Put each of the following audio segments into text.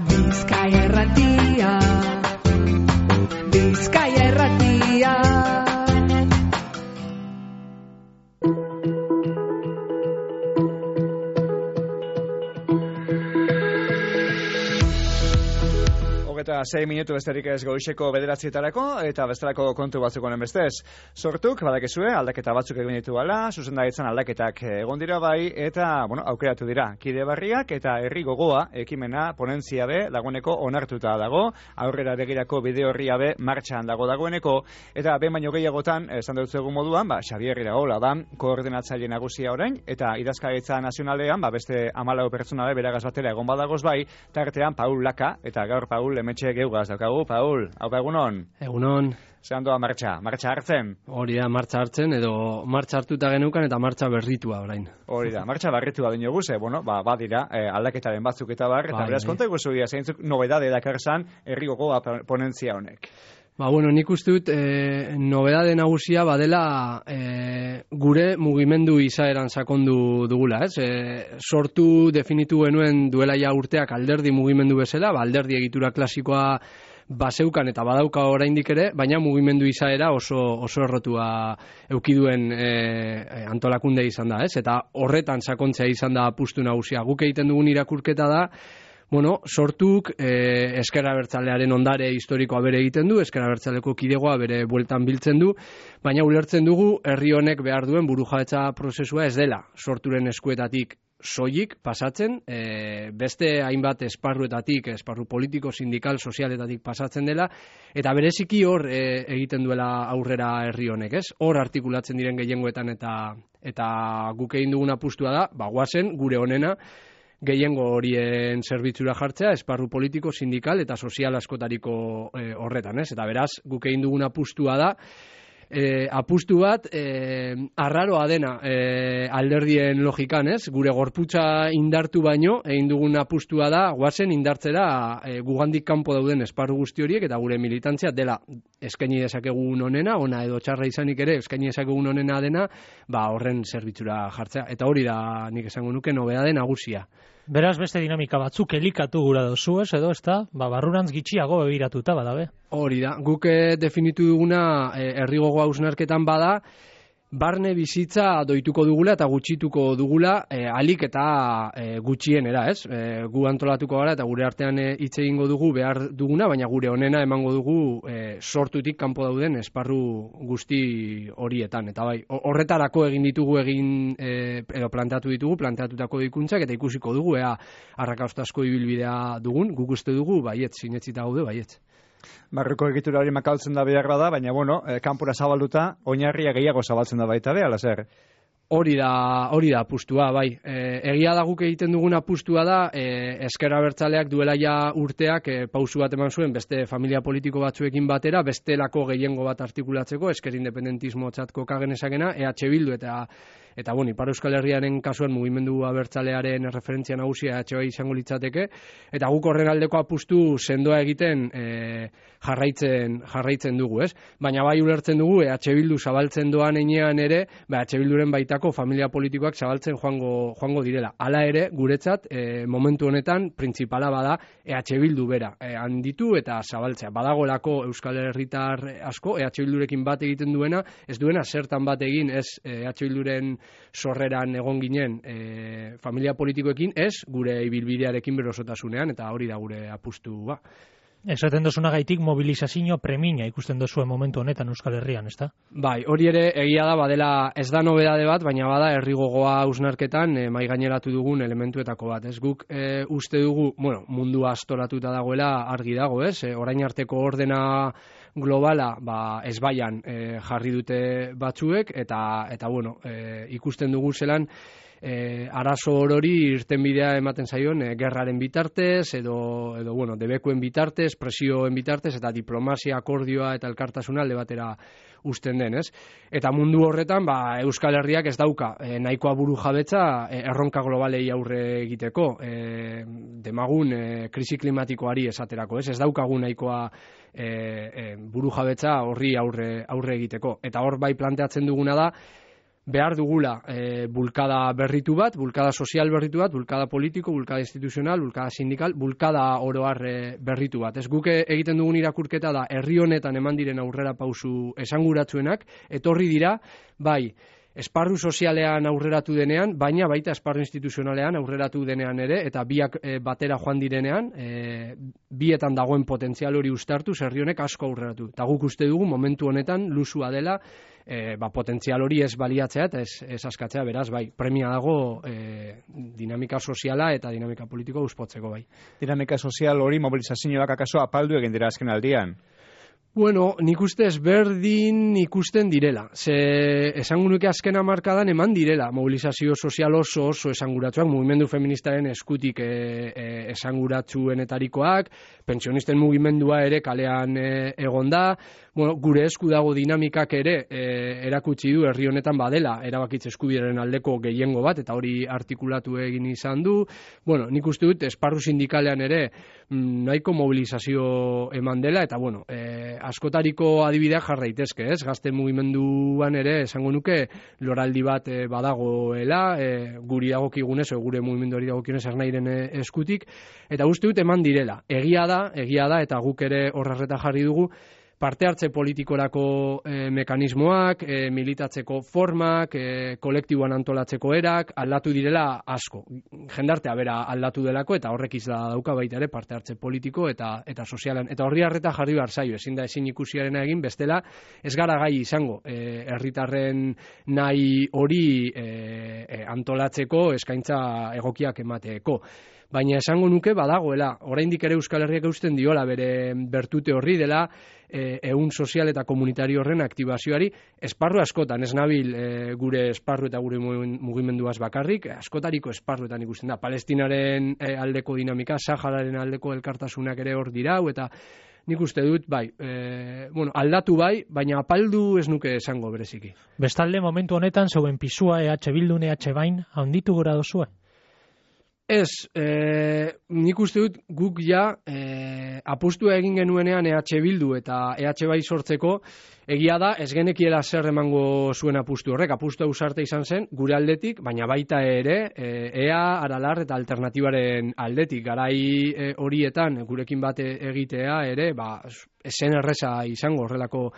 Bizkaia Irratia, Bizkaia Irratia. Eta 6 minutu besterik ez goizeko 9:00 eta bestelako kontu batzuk honen bestez. Sortuk, badakizue, aldaketa batzuk egin ditu gala, zuzendaritzan aldaketak egon dira bai, eta, aukeratu dira. Kide berriak eta herri gogoa ekimena ponentzia be dagoeneko onartuta dago, aurrera begirako bide horria be martxan dagoeneko, eta behin baino gehiagotan, esan dut egun moduan, Xabier Iraola da, koordinatzaile nagusia orain, eta idazkaritza nazionalean, beste 14 pertsona be beragaz batera egon badagoz bai, tartean Paul Laka, eta gaur Paul hementxe geugaz daukagu. Paul, haupa egunon? Egunon. Zeran doa martxa hartzen? Hori da, martxa hartzen, edo martxa hartuta genukan eta martxa berritua orain. Hori da, martxa berritua dinogu, badira, aldaketaren batzuk eta bar, eta beraz konta eguzu dira, zeintzuk nobedade dakarzan herri gogoa ponentzia honek. Nik uste dut nobedade nagusia badela gure mugimendu izaeran sakondu dugula, ez? Sortu definitu genuen duela ja urteak alderdi mugimendu bezala, alderdi egitura klasikoa baseukan eta badauka oraindik ere, baina mugimendu izaera oso errotua eukiduen antolakunde izan da, ez? Eta horretan sakontzea izan da apustu nagusia. Guk egiten dugun irakurketa da, sortuk Ezker Abertzalearen ondare historikoa bere egiten du, Ezker Abertzaleko kidegoa bere bueltan biltzen du, baina ulertzen dugu herri honek behar duen burujabetza prozesua ez dela sorturen eskuetatik soilik pasatzen, beste hainbat esparruetatik, esparru politiko, sindikal, sozialetatik pasatzen dela, eta bereziki hor egiten duela aurrera herri honek, ez? Hor artikulatzen diren gehiengoetan eta guk egin dugun apustua da, guazen gure honena, gehiengo horien zerbitzura jartzea, esparru politiko, sindikal eta sozial askotariko horretan, ez? Eta beraz, guk egin dugun apustua da, apustu bat arraroa dena alderdien logikan, ez? Gure gorputza indartu baino, egin dugun apustua da, guazen indartzera gugandik kanpo dauden esparru guzti horiek, eta gure militantzia dela eskaini dezakegun onena, ona edo txarra izanik ere, eskaini dezakegun onena dena, horren zerbitzura jartzea. Eta hori da, nik esango nuke, nobedade nagusia. Beraz, beste dinamika batzuk elikatu gura dozu, edo, barrurantz gitxiago begiratuta badabe. Hori da, guk definitu duguna herri gogoa hausnarketan bada, barne bizitza doituko dugula eta gutxituko dugula alik eta gutxienera, ez? Gu antolatuko gara eta gure artean hitz egingo dugu behar duguna, baina gure honena emango dugu sortutik kanpo dauden esparru guzti horietan. Eta bai, horretarako egin ditugu edo planteatutako dikuntzak, eta ikusiko dugu arrakastasko ibilbidea dugun, guk uste dugu, baiet, sinetzita gaude, baiet. Barruko egitura hori makaltzen da behar da, baina kanpora zabalduta, oinarria gehiago zabaltzen da baita be, ala zer? Hori da apustua, bai. Egia da guk egiten dugun apustua da, Ezker Abertzaleak duela ja urteak pausu bat eman zuen beste familia politiko batzuekin batera, bestelako gehiengo bat artikulatzeko, Ezker Independentismo txatko kagenezakena, EH Bildu eta Ipar Euskal Herriaren kasuan mugimendu abertzalearen referentzia nagusia EH izango litzateke, eta guk horren aldeko apustu sendoa egiten jarraitzen dugu, ez? Baina bai ulertzen dugu EH Bildu zabaltzen doan enean ere, EH Bilduren baitako familia politikoak zabaltzen joango direla. Hala ere, guretzat, momentu honetan, printzipala bada EH Bildu bera, handitu eta zabaltzea. Badagolako Euskal Herritar asko, EH Bildurekin bat egiten duena, ez duena zertan bat egin, ez EH Bilduren sorreran egon ginen familia politikoekin, ez gure ibilbidearekin berosotasunean, eta hori da gure apustu ba. Esaten dozunagaitik mobilizazio premina ikusten dozuen momentu honetan Euskal Herrian, ezta? Bai, hori ere egia da, badela ez da nobedade bat, baina bada herri gogoa hausnarketan mai gaineratu dugun elementuetako bat. Ez guk uste dugu, mundua astoratuta dagoela argi dago, ez? Orain arteko ordena globala ezbaian jarri dute batzuek, eta ikusten dugu zelan arazo orori irtenbidea ematen zaion gerraren bitartez edo debekuen bitartez, presioen bitartez eta diplomazia, akordioa eta elkartasuna alde batera uzten den, ez? Eta mundu horretan Euskal Herriak ez dauka nahikoa burujabetza erronka globalei aurre egiteko, demagun krisi klimatikoari esaterako, ez daukagu nahikoa burujabetza horri aurre egiteko. Eta hor bai planteatzen duguna da behar dugula bulkada berritu bat, bulkada sozial berritu bat, bulkada politiko, bulkada instituzional, bulkada sindikal, bulkada oroar berritu bat. Ez guke egiten dugun irakurketa da herri honetan eman diren aurrera pausu esanguratsuenak, etorri dira, bai, esparru sozialean aurreratu denean, baina baita esparru instituzionalean aurreratu denean ere, eta biak batera joan direnean, bietan dagoen potentzial hori ustartu, herri honek asko aurreratu. Eta guk uste dugu momentu honetan lusua dela, potentzial hori ez baliatzea eta ez askatzea, beraz, bai, premia dago dinamika soziala eta dinamika politiko uspotzeko, bai. Dinamika sozial hori mobilizazioak akaso apaldu egin dira azken aldian? Bueno, nik uste ezberdin ikusten direla. Ze esango nuke azken hamarkadan eman direla mobilizazio sozial oso esanguratsuak, mugimendu feministaren eskutik esanguratsuenetarikoak, pentsionisten mugimendua ere kalean egon da, bueno, gure esku dago dinamikak ere erakutsi du herri honetan badela erabakitze eskubideren aldeko gehiengo bat, eta hori artikulatu egin izan du. Bueno, nik uste dut esparru sindikalean ere nahiko mobilizazio eman dela, eta bueno, askotariko adibideak jar daitezke, ez? Gazte mugimenduan ere esango nuke loraldi bat badagoela, guri dagokigunez, gure mugimenduari dagokionez ernairen eskutik, eta uste dut eman direla. Egia da, eta guk ere horrarreta jarri dugu, parte hartze politikorako mekanismoak, militatzeko formak, kolektiboan antolatzeko erak, aldatu direla asko. Jendartea bera aldatu delako, eta horrek dauka baita ere parte hartze politiko eta sozialan. Eta horri harreta jarri behar zaio, ezin ikusiarena egin, bestela ez gara gai izango herritarren nahi hori antolatzeko eskaintza egokiak emateko. Baina esango nuke badagoela, oraindik ere Euskal Herriak eusten diola bere bertute horri dela, ehun sozial eta komunitario horren aktibazioari, esparru askotan, ez nabil gure esparru eta gure mugimenduaz bakarrik, askotariko esparruetan ikusten da. Palestinaren aldeko dinamika, Sahararen aldeko elkartasunak ere hor dirau, eta nik uste dut, bai, aldatu bai, baina apaldu ez nuke esango bereziki. Bestalde, momentu honetan, zeuen pisua EH Bildun, EH Bain, handitu gora dozue? Ez, nik uste dut guk ja apustua egin genuenean EH Bildu eta EH Bai sortzeko, egia da ez genekiela zer emango zuen apustu horrek, apustu ausarte izan zen gure aldetik, baina baita ere EA, Aralar eta Alternatibaren aldetik, garai horietan gurekin bat egitea ere, esen erreza izango horrelako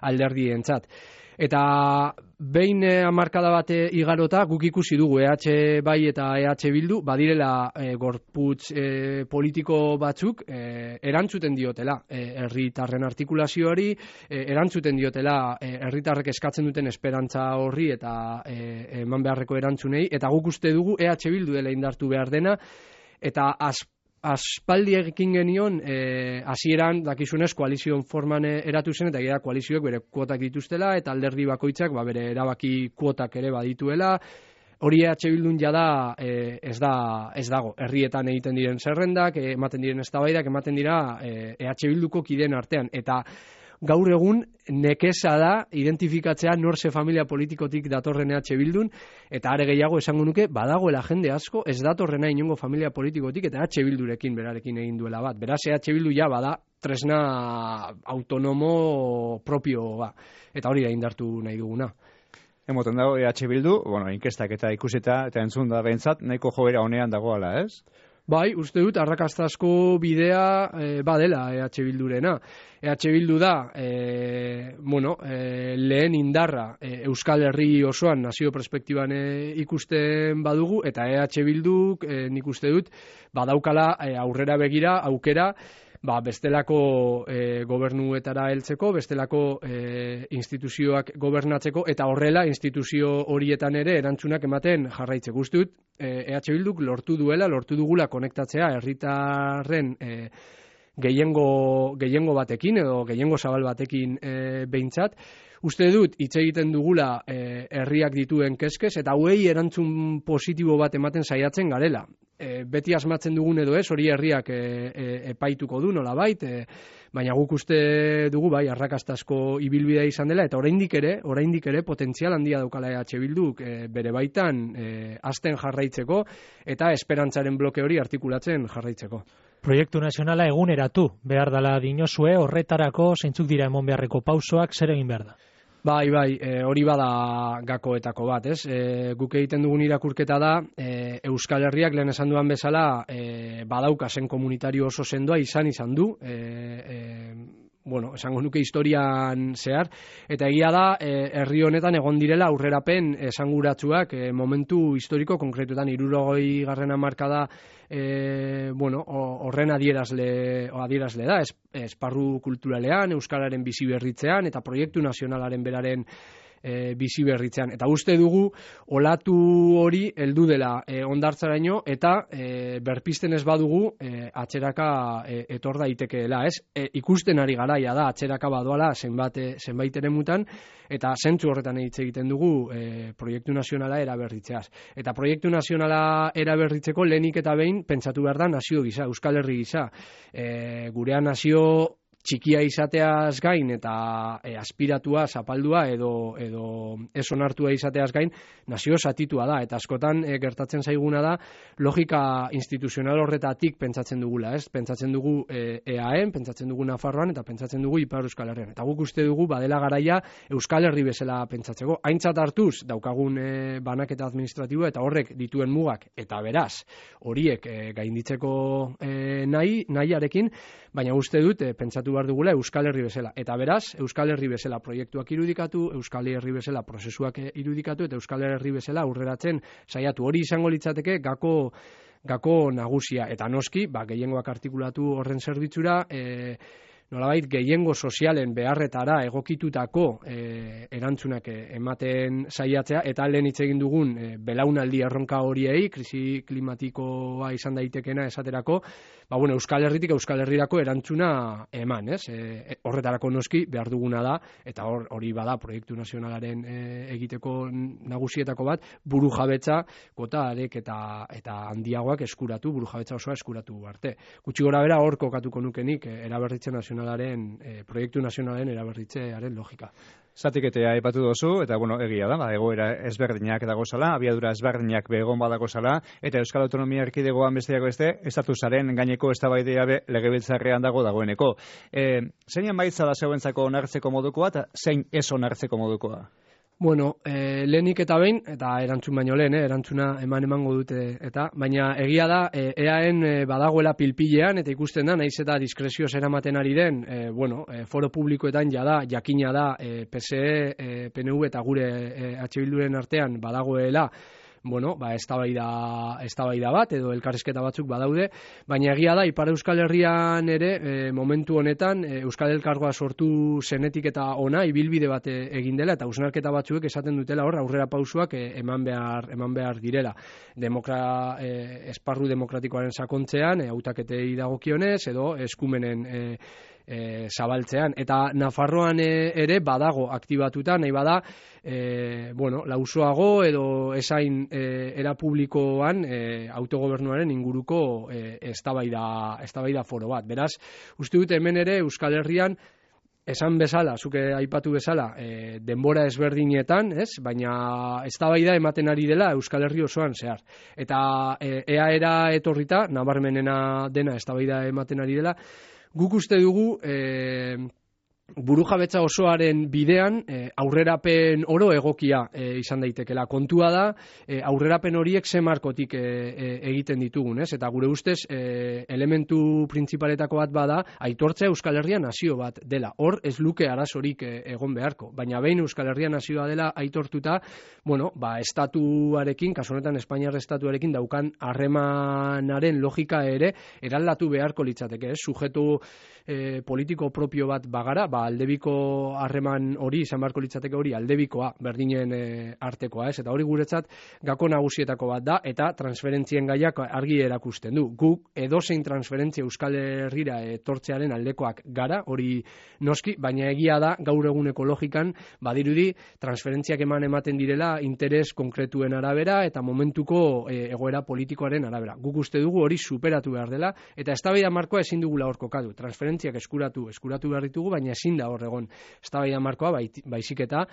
alderdientzat. Eta behin hamarkada bat igarota guk ikusi dugu EH Bai eta EH Bildu badirela gorputz politiko batzuk erantzuten diotela herritarren artikulazioari, erantzuten diotela herritarrek eskatzen duten esperantza horri eta eman beharreko erantzunei, eta guk uste dugu EH Bildu dela indartu behar dena, eta aspaldi ekin genion, hasieran dakizunez koalizion forman eratu zen, eta gira koalizioek bere kuotak dituztela, eta alderdi bakoitzak bere erabaki kuotak ere badituela. Hori EH Bildun jada ez dago. Herrietan egiten diren zerrendak, ematen diren eztabaidak, ematen dira EH Bilduko kideen artean, eta gaur egun nekeza da identifikatzea nor ze familia politikotik datorren EH Bildun, eta are gehiago esango nuke badagoela jende asko ez datorrena inongo familia politikotik eta EH Bildurekin berarekin egin duela bat. Beraz EH Bildu ja bada tresna autonomo propioa, eta hori da indartu nahi duguna. Emoten dago EH Bildu, inkestak eta ikusita eta entzun da behintzat, nahiko joera honean dagoela, ez? Bai, uste dut, arrakastazko bidea badela EH Bildurena. EH Bildu da, lehen indarra Euskal Herri osoan nazio perspektiban ikusten badugu, eta EH Bilduk nik uste dut badaukala aurrera begira aukera, bestelako gobernuetara heltzeko, bestelako instituzioak gobernatzeko, eta horrela instituzio horietan ere erantzunak ematen jarraitzeko. Uste dut, EH Bilduk lortu dugula konektatzea herritarren gehiengo batekin, edo gehiengo zabal batekin behintzat. Uste dut, hitz egiten dugula herriak dituen kezkez, eta hauei erantzun positibo bat ematen saiatzen garela. Beti asmatzen dugun edo ez, hori herriak epaituko du nolabait, baina guk uste dugu arrakastazko ibilbidea izan dela, eta oraindik ere potentzial handia daukala EH Bilduk bere baitan hasten jarraitzeko eta esperantzaren bloke hori artikulatzen jarraitzeko. Proiektu nazionala eguneratu behar dela dinozue, horretarako zeintzuk dira emon beharreko pausoak, zer egin behar da? Bai, hori bada gakoetako bat, ez? Guk egiten dugun irakurketa da, Euskal Herriak lehen esan duan bezala, badauka zen komunitario oso sendoa izan du, esango nuke historian zehar, eta egia da, herri honetan egon direla aurrerapen esanguratsuak momentu historiko konkretuetan 60. hamarkada horren adierazle da, esparru kulturalean, euskararen bizi berritzean eta proiektu nazionalaren beraren bizi berritzean. Eta uste dugu olatu hori heldu dela hondartzaraino eta berpisten ez badugu atzeraka etor daitekeela, ez? Ikusten ari garaia da atzeraka badoala zenbait eremutan eta zentzu horretan hitz egiten dugu proiektu nazionala eraberritzeaz. Eta proiektu nazionala eraberritzeko lehenik eta behin pentsatu behar da nazio gisa, Euskal Herri gisa. Gurea nazio txikia izateaz gain eta aspiratua, zapaldua edo ez onartua izateaz gain, nazio zatitua da, eta askotan gertatzen zaiguna da logika instituzional horretatik pentsatzen dugula, ez? Pentsatzen dugu EAEn, pentsatzen dugu Nafarroan eta pentsatzen dugu Ipar Euskal Herrian. Eta guk uste dugu badela garaia Euskal Herri bezala pentsatzeko. Aintzat hartuz daukagun banaketa administratiboa eta horrek dituen mugak eta beraz horiek gainditzeko nahiarekin, baina uste dut pentsatu behar dugula Euskal Herri bezala. Eta beraz, Euskal Herri bezala proiektuak irudikatu, Euskal Herri bezala prozesuak irudikatu eta Euskal Herri bezala aurreratzen saiatu. Hori izango litzateke gako nagusia. Eta noski, gehiengoak artikulatu horren zerbitzura, nolabait gehiengo sozialen beharretara egokitutako erantzunak ematen saiatzea, eta lehen hitz egin dugun belaunaldi erronka horiei, krisi klimatikoa izan daitekena esaterako, Euskal Herritik Euskal Herrirako erantzuna eman, ez? Horretarako noski behar duguna da, eta hori bada proiektu nazionalaren egiteko nagusietako bat, burujabetza kota arek eta handiagoak eskuratu, burujabetza osoa eskuratu arte. Gutxi gora bera hor kokatuko nukenik eraberritze nazionalaren, proiektu nazionalaren eraberritzearen logika. Zatiketea aipatu dozu, eta egia da, egoera ezberdinak dagozala, abiadura ezberdinak begon badagozala, eta Euskal Autonomia Erkidegoan besteak beste, estatusaren gaineko eztabaidea legebiltzarrean dagoeneko. Zein emaitza da zeuentzako onartzeko modukoa, eta zein ez onartzeko modukoa? Lehenik eta behin, eta erantzun baino lehen, erantzuna emango dute, baina egia da, EAEn badagoela pilpilean, eta ikusten da, nahiz eta diskrezioz eramaten ari den, foro publikoetan jakina da, PSE, PNV eta gure H Bilduren artean badagoela, eztabaida bat edo elkarrizketa batzuk badaude, baina egia da Ipar Euskal Herrian ere momentu honetan Euskal Elkargoa sortu zenetik eta ona ibilbide bat egin dela eta hausnarketa batzuek esaten dutela hor aurrera pausuak eman behar direla. Esparru demokratikoaren sakontzean, hautaketei dagokionez edo eskumenen zabaltzean, eta Nafarroan ere badago aktibatuta, nahi bada lausoago edo esain era publikoan autogobernuaren inguruko eztabaida foro bat. Beraz, uste dut hemen ere Euskal Herrian esan bezala, zuke aipatu bezala, denbora ezberdinetan, baina eztabaida ematen ari dela Euskal Herri osoan zehar. Eta EAEra etorrita, nabarmenena dena eztabaida ematen ari dela, guk uste dugu burujabetza osoaren bidean aurrerapen oro egokia izan daitekela. Kontua da, aurrerapen horiek ze markotik egiten ditugun, eta gure ustez elementu printzipaletako bat bada aitortzea Euskal Herria nazio bat dela. Hor ez luke arazorik egon beharko, baina behin Euskal Herria nazioa dela aitortuta, estatuarekin, kasu honetan Espainiar estatuarekin daukan harremanaren logika ere eraldatu beharko litzateke, sujetu politiko propio bat bagara, aldebiko harreman hori, izan beharko litzateke hori, aldebikoa, berdinen artekoa, eta hori guretzat gako nagusietako bat da, eta transferentzien gaiak argi erakusten du. Guk edozein transferentzia Euskal Herrira etortzearen aldekoak gara, hori noski, baina egia da, gaur eguneko logikan, badirudi, transferentziak ematen direla interes konkretuen arabera, eta momentuko egoera politikoaren arabera. Guk uste dugu hori superatu behar dela, eta eztabaida markoa ezin dugula hor kokatu. Transferentziak eskuratu behar ditugu, baina ezin da hor egon eztabaida markoa, baizik eta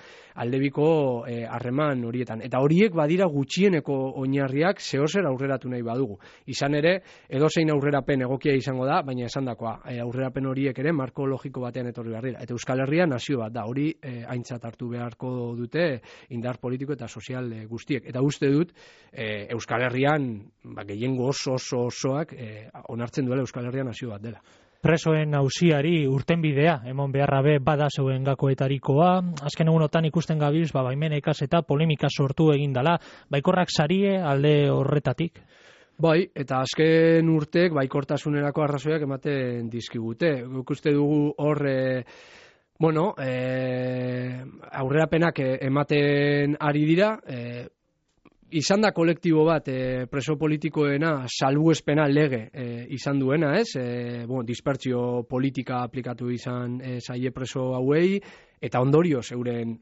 aldebiko harreman horietan. Eta horiek badira gutxieneko oinarriak zehozer aurreratu nahi badugu. Izan ere, edozein aurrerapen egokia izango da, baina esandakoa, aurrerapen horiek ere marko logiko batean etorri behar dira. Eta Euskal Herria nazio bat da, hori aintzat hartu beharko dute indar politiko eta sozial guztiek. Eta uste dut, Euskal Herrian, gehiengo osoak onartzen duela Euskal Herria nazio bat dela. Presoen auziari urtenbidea emon beharrabe bada zeuen gakoetarikoa. Azken egunotan ikusten gabiz, baimenekaz eta polemika sortu egin dala. Baikorrak sarie alde horretatik? Bai, eta azken urtek baikortasunerako arrazoiak ematen dizkigute. Guk uste dugu hor aurrerapenak ematen ari dira, izan da kolektibo bat preso politikoena salbuespena lege izan duena, ez? Dispertsio politika aplikatu izan zaie preso hauei, eta ondorioz euren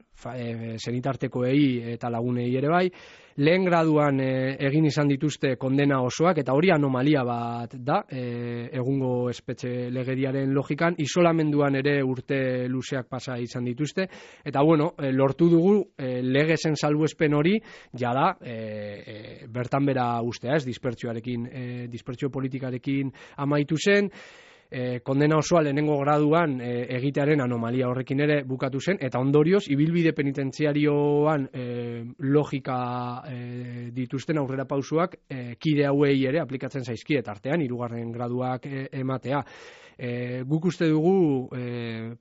senitartekoei eta lagunei ere bai, lehen graduan egin izan dituzte kondena osoak, eta hori anomalia bat da, egungo espetxe legediaren logikan, isolamenduan ere urte luzeak pasa izan dituzte, eta lortu dugu legezen salbuespen hori, jada, bertan bera ustea, ez, dispertsio politikarekin amaitu zen, kondena osoa lehenengo graduan egitearen anomalia horrekin ere bukatu zen, eta ondorioz, ibilbide penitentziarioan logika dituzten aurrera pausuak kide hauei ere aplikatzen zaizkie, artean, 3. graduak ematea. Guk uste dugu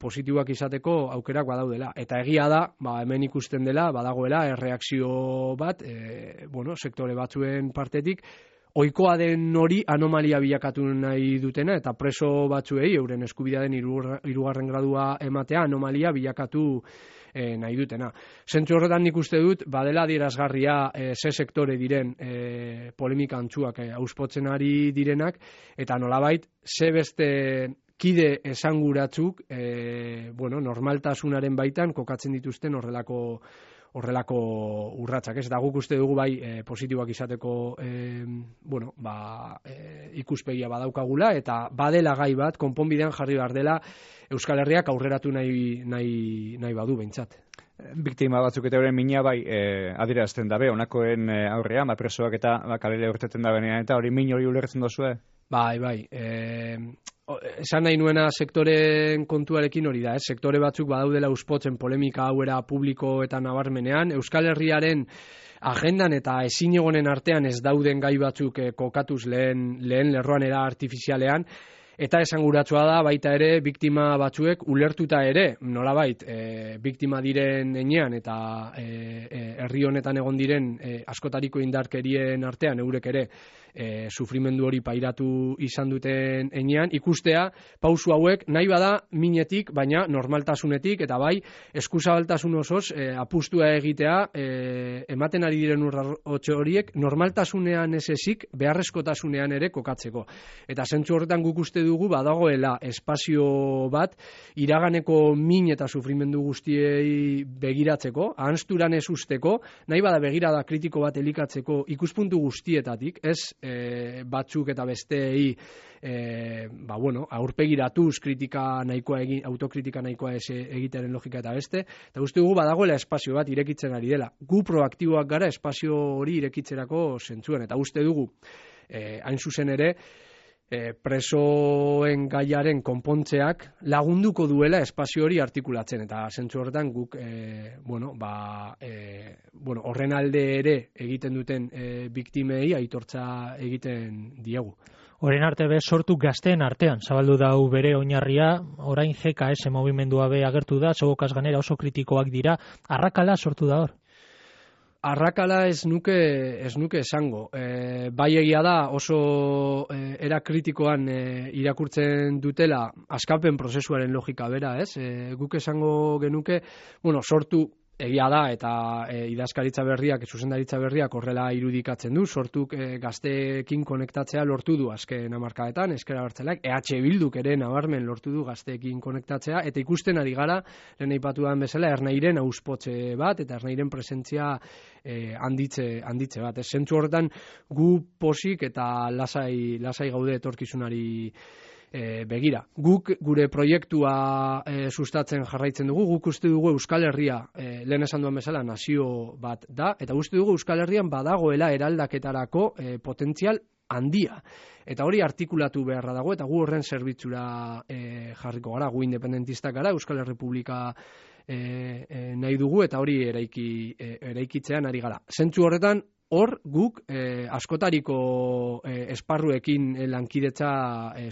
positiboak izateko aukerak badaudela, eta egia da, hemen ikusten dela, badagoela, erreakzio bat, sektore batzuen partetik, ohikoa den hori anomalia bilakatu nahi dutena, eta preso batzuei euren eskubidearen 3. gradua ematea anomalia bilakatu nahi dutena. Zentzu horretan nik uste dut, badela adierazgarria ze sektore diren polemika antzuak auspotzen ari direnak, eta nolabait, ze beste kide esanguratzuk normaltasunaren baitan kokatzen dituzten horrelako urratsak, ez? Eta guk uste dugu bai positiboak izateko ikuspegia badaukagula, eta badela gai bat, konponbidean jarri behar dela Euskal Herriak aurreratu nahi badu behintzat. Biktima batzuk eta euren mina bai adierazten dabe, honakoen aurrean, presoak eta kalera urteten da benean, eta hori min hori ulertzen dozue? Bai. Esan nahi nuena sektoren kontuarekin hori da, sektore batzuk badaudela uspotzen polemika hauera publiko eta nabarmenean, Euskal Herriaren agendan eta ezin egonen artean ez dauden gai batzuk kokatuz lehen lerroan era artifizialean, eta esanguratsua da baita ere biktima batzuek ulertuta ere, nolabait, biktima diren enean eta herri honetan egon diren askotariko indarkerien artean eurek ere sufrimendu hori pairatu izan duten enean, ikustea pausu hauek nahi bada minetik, baina normaltasunetik, eta bai eskuzabaltasun osoz apustua egitea ematen ari diren urratxo horiek normaltasunean ez ezik beharrezkotasunean ere kokatzeko. Eta zentzu horretan guk uste dugu badagoela espazio bat iraganeko min eta sufrimendu guztiei begiratzeko, ahanzturan ez usteko, nahi bada begirada kritiko bat elikatzeko ikuspuntu guztietatik, ez batzuk eta besteei aurpegiratuz kritika nahikoa egin, autokritika nahikoa ez egitearen logika eta beste, eta uste dugu badagoela espazio bat irekitzen ari dela. Gu proaktiboak gara espazio hori irekitzerako zentzuan, eta uste dugu hain zuzen ere presoen gaiaren konpontzeak lagunduko duela espazio hori artikulatzen, eta zentzu horretan guk horren alde ere egiten duten biktimei aitortza egiten diegu. Orain arte be sortu gazteen artean, zabaldu dau bere oinarria, orain GKS mugimendua be agertu da, segokaz ganera oso kritikoak dira, arrakala sortu da hor? Arrakala ez nuke esango. Bai egia da oso era kritikoan irakurtzen dutela askapen prozesuaren logika bera, ez? Guk esango genuke, sortu egia da, eta idazkaritza berriak, zuzendaritza berriak horrela irudikatzen du, sortuk gazteekin konektatzea lortu du azken hamarkadetan, ezker abertzaleak, EH Bilduk ere nabarmen lortu du gazteekin konektatzea, eta ikusten ari gara, lehen aipatu den bezala, Ernairen auspotze bat, eta Ernairen presentzia handitze bat. Zentzu horretan gu posik eta lasai gaude etorkizunari Begira, guk gure proiektua sustatzen jarraitzen dugu, guk uste dugu Euskal Herria, lehen esan duen bezala, nazio bat da, eta uste dugu Euskal Herrian badagoela eraldaketarako potentzial handia. Eta hori artikulatu beharra dago, eta gu horren zerbitzura jarriko gara, gu independentistak gara, Euskal Herripublika nahi dugu, eta hori eraikitzean ari gara. Zentzu horretan, hor guk askotariko esparruekin lankidetza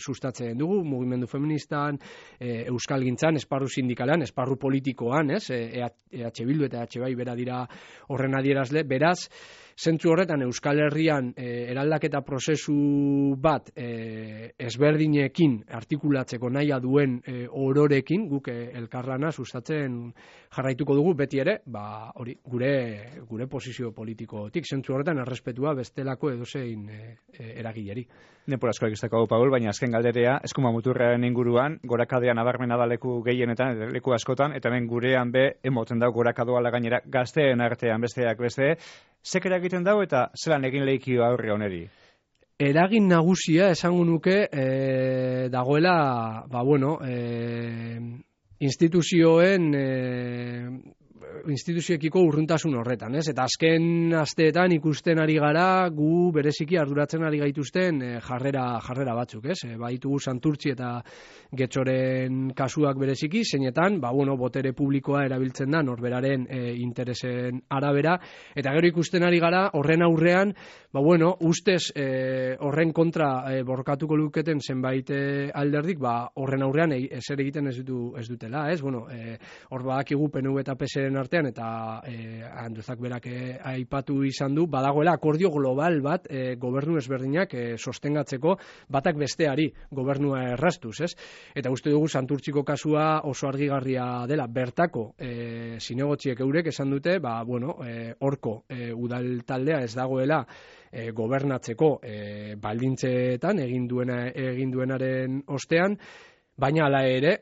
sustatzen dugu, mugimendu feministan, euskalgintzan, esparru sindikalan, esparru politikoan, EH Bildu eta EH Bai bera dira horren adierazle, beraz, zentzu horretan Euskal Herrian eraldaketa prozesu bat ezberdinekin artikulatzeko nahia duen ororekin guk elkarlana sustatzen jarraituko dugu beti ere, hori gure posizio politikotik, zentzu horretan errespetua bestelako edozein eragileri. Denbora asko ikusteko Paul, baina azken galderea eskuma muturraren inguruan, gorakadean nabarmena da leku gehienetan, leku askotan, eta hemen gurean emoten dago gorakadoa gainera gazteen artean besteak beste, zekera egiten dago eta zelan egin lehikio aurre honeri? Eragin nagusia esango nuke dagoela, instituzioekiko urruntasun horretan, ez? Eta azken asteetan ikusten ari gara gu bereziki arduratzen ari gaituzten jarrera batzuk, ez? Baditugu Santurtzi eta Getxoren kasuak bereziki, zeinetan, botere publikoa erabiltzen da norberaren interesen arabera, eta gero ikusten ari gara horren aurrean, ustez horren kontra borkatuko luketen zenbait alderdik, horren aurrean ezer egiten ez dutela, ez? Hor badakigu PNV eta PSren artean, eta Anduzak berak aipatu izan du, badagoela akordio global bat gobernu ezberdinak sostengatzeko batak besteari gobernua erraztuz, ez? Eta uste dugu Santurtziko kasua oso argigarria dela, bertako zinegotziek eurek esan dute, horko udal taldea ez dagoela gobernatzeko baldintzetan egin duenaren ostean, baina hala ere,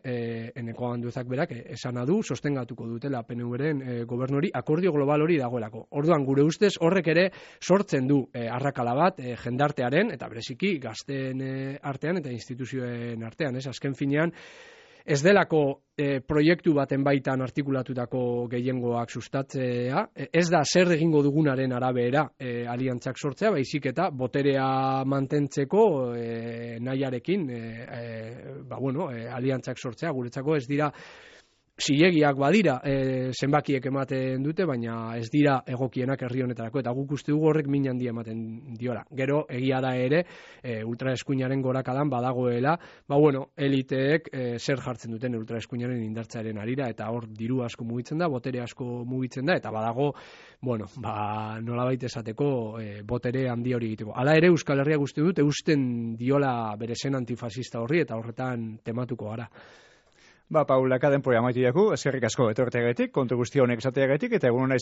Eneko Anduzak berak esana du, sostengatuko dutela PNVren gobernu hori, akordio global hori dagoelako. Orduan, gure ustez, horrek ere sortzen du arrakala bat jendartearen, eta bereziki gazteen artean eta instituzioen artean, ez? Azken finean, ez delako proiektu baten baitan artikulatutako gehiengoak sustatzea, ez da zer egingo dugunaren arabera aliantzak sortzea, baizik eta boterea mantentzeko nahiarekin aliantzak sortzea, guretzako ez dira zilegiak badira, zenbakiek ematen dute, baina ez dira egokienak herri honetarako, eta guk uste dugu horrek min handia ematen diola. Gero, egia da ere, ultraeskuinaren gorakadan badagoela, eliteek zer jartzen duten ultraeskuinaren indartzearen arira, eta hor diru asko mugitzen da, botere asko mugitzen da, eta badago, nolabait esateko botere handi hori egiteko. Hala ere, Euskal Herria guzti dut, eusten diola bere zen antifasista horri, eta horretan tematuko gara. Paul, akaden poria amaitu jaku, eskerrik asko etorteagatik, kontu guzti honek esateagatik, eta egun hona